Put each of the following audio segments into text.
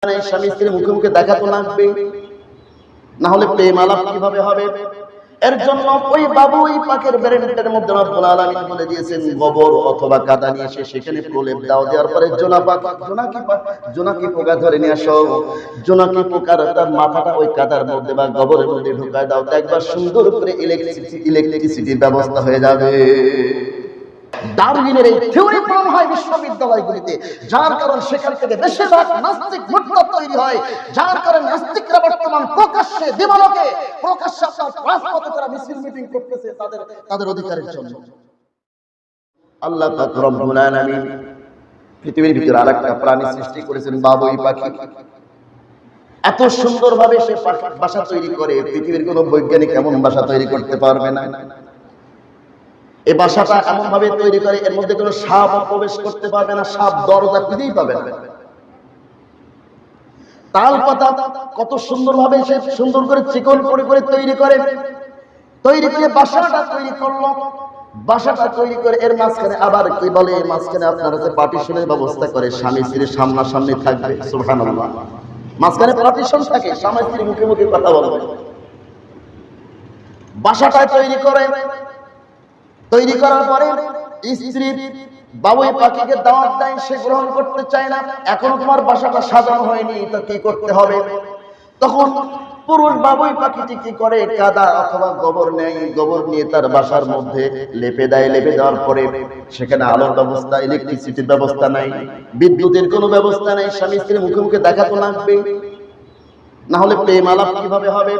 স্বামী স্ত্রীর মুখে মুখে দেখা তো লাগবে, না হলে প্রেম আলাপ কিভাবে হবে? এর জন্য ওই বাবুই পাকের ব্রেনটার মধ্যে রব্বুল আলামিন বলে দিয়েছেন গোবর অথবা কাদা নিয়ে এসে সেখানে প্রলেপ দাও, দেওয়ার পরে জোনাকি পোকা ধরে নিয়ে আসো। জোনাকি পোকার তার মাথাটা ওই কাদার মধ্যে বা গোবরের মধ্যে ঢুকায় দাও, একবার সুন্দর করে ইলেকট্রিসিটির ব্যবস্থা হয়ে যাবে। ডারউইনের এই থিওরি প্রমাণ হয় বিশ্ববিদ্যালয়গুলিতে, যার কারণ সেখান থেকে বেশিরভাগ নাস্তিক মুরতাদ তৈরি হয়, যার কারণে নাস্তিকরা বর্তমান প্রকাশ্যে দিবালোকে প্রকাশ্যে আপনার রাজপথে তারা মিছিল মিটিং করতেছে তাদের অধিকারের জন্য। আল্লাহ পাক রব্বুল আলামিন পৃথিবীর ভিতরে আরেকটা প্রাণী সৃষ্টি করেছেন, বাবুই পাখি। এত সুন্দরভাবে সে বাসা তৈরি করে, পৃথিবীর কোনো বৈজ্ঞানিক এমন বাসা তৈরি করতে পারবে না। এই বাসাটা এমন ভাবে তৈরি করে এর মধ্যে কোনো সাপ প্রবেশ করতে পারবে না, সাপ দরজা খুঁজেই পাবে না। তাল পাতা কত সুন্দর ভাবে সে সুন্দর করে চিকন করে তৈরি করে বাসাটা তৈরি করলো। বাসাটা তৈরি করে এর মাঝখানে আবার কি বলে, এর মাঝখানে আপনার হচ্ছে পার্টিশনের ব্যবস্থা করে, স্বামী স্ত্রীর সামনাসামনি থাকবে, সুবহানাল্লাহ। মাঝখানে পার্টিশন থাকে, স্বামী স্ত্রী মুখে মুখে কথা বলবে। বাসাটা তৈরি করার পরে স্ত্রী বাবুই পাখিকে দাওয়াত দেয়, সে গ্রহণ করতে চায় না। এখন তোমার বাসাটা সাজানো হয়নি, তো কি করতে হবে? তখন পুরুষ বাবুই পাখিটি কি করে, কাদা অথবা গোবর নেয়, গোবর নিয়ে তার বাসার মধ্যে লেপে দেয়। লেপে দেওয়ার পরে সেখানে আলোর ব্যবস্থা, ইলেকট্রিসিটির ব্যবস্থা নাই, বিদ্যুতের কোনো ব্যবস্থা নাই। স্বামী স্ত্রীর মুখে মুখে দেখা তো লাগবে, না হলে প্রেম আলাপ কিভাবে হবে?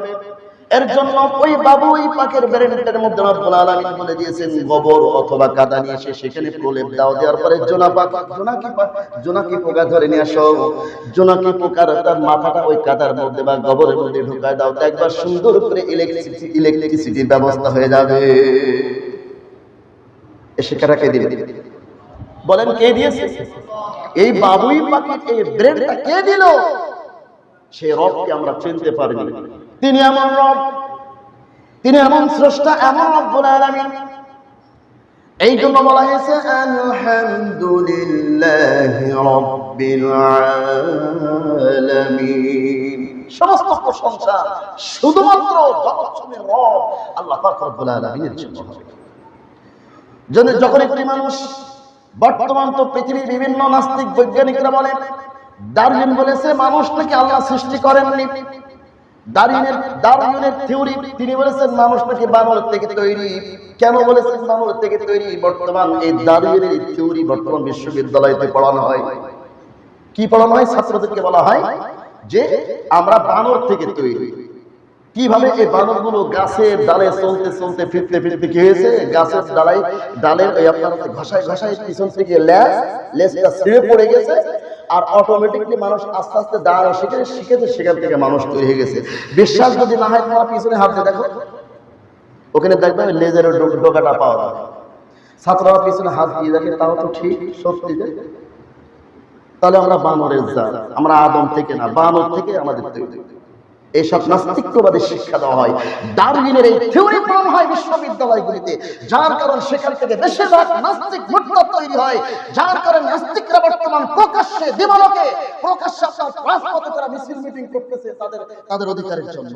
এর জন্য ওই বাবুই পাকের ব্রেনটার মধ্যে রব্বুল আলামিন বলে দিয়েছেন গোবর অথবা কাদা নিয়ে এসে সেখানে প্রলেপ দাও, দেওয়ার পরে জোনাকি পোকা ধরে নিয়ে আসো। জোনাকি পোকার তার মাথাটা ওই কাদার মধ্যে বা গোবরের মধ্যে ঢুকায় দাও, একবার সুন্দর করে ইলেকট্রিসিটির ব্যবস্থা হয়ে যাবে। এ শিক্ষাটা কে দিলেন? বলেন কে দিয়েছে? এই বাবুই পাখির এই ব্রেনটা কে দিল? সে রবকে আমরা চিনতে পারিনি। তিনি এমন রব, তিনি এমন স্রষ্টা, এমন রব্বুল আলামিন। এই জন্য বলা হয়েছে আলহামদুলিল্লাহি রাব্বিল আলামিন। সমস্ত প্রশংসা শুধুমাত্র জগৎসমূহের রব আল্লাহ পাক রব্বুল আলামিনের জন্য হবে। যখন একটি মানুষ, বর্তমান তো পৃথিবীর বিভিন্ন নাস্তিক বৈজ্ঞানিকরা বলেন, ডারউইন বলেছে মানুষ নাকি আল্লাহ সৃষ্টি করেননি। ডারউইনের থিওরি, তিনি বলেছেন মানুষ নাকি বানর থেকে তৈরি। কেন বলেছেন বানর থেকে তৈরি? বর্তমান এই ডারউইনের থিওরি বর্তমান বিশ্ববিদ্যালয়তে পড়ানো হয়। কি পড়ানো হয়? ছাত্রদেরকে বলা হয় যে আমরা বানর থেকে তৈরি। কিভাবে? এই বানরগুলো গাছের ডালে চলতে ফিরতে কি হয়েছে, গাছের ডালের আপনার ঘষায় পিছন থেকে লেজটা ছিঁড়ে পড়ে গেছে, আর অটোমেটিকলি মানুষ আস্তে আস্তে দাঁড়ানো শিখেছে, সেখান থেকে মানুষ তৈরি হয়ে গেছে। বিশ্বাস যদি না হয় তোমার পিছনে হাত দিয়ে দেখো, ওখানে দেখবে লেজের ডোকাটা পাওয়া যাবে। ছাত্ররা পিছনে হাত দিয়ে দেখে, তাও তো ঠিক সত্যি। তাহলে আমরা বানরের জাত, আমরা আদম থেকে না, বানর থেকে আমাদের তৈরি। এইসব নাস্তিকবাদী শিক্ষা দেওয়া হয়। ডারউইনের এই থিওরি প্রমাণ হয় বিশ্ববিদ্যালয়গুলিতে, যার কারণ সেখান থেকে বেশিরভাগ নাস্তিক মুরতাদ তৈরি হয়, যার কারণে নাস্তিকরা বর্তমান প্রকাশ্যে দিবালোকে প্রকাশ্যে আপনার রাজপথে তারা মিছিল মিটিং করতেছে তাদের অধিকারের জন্য।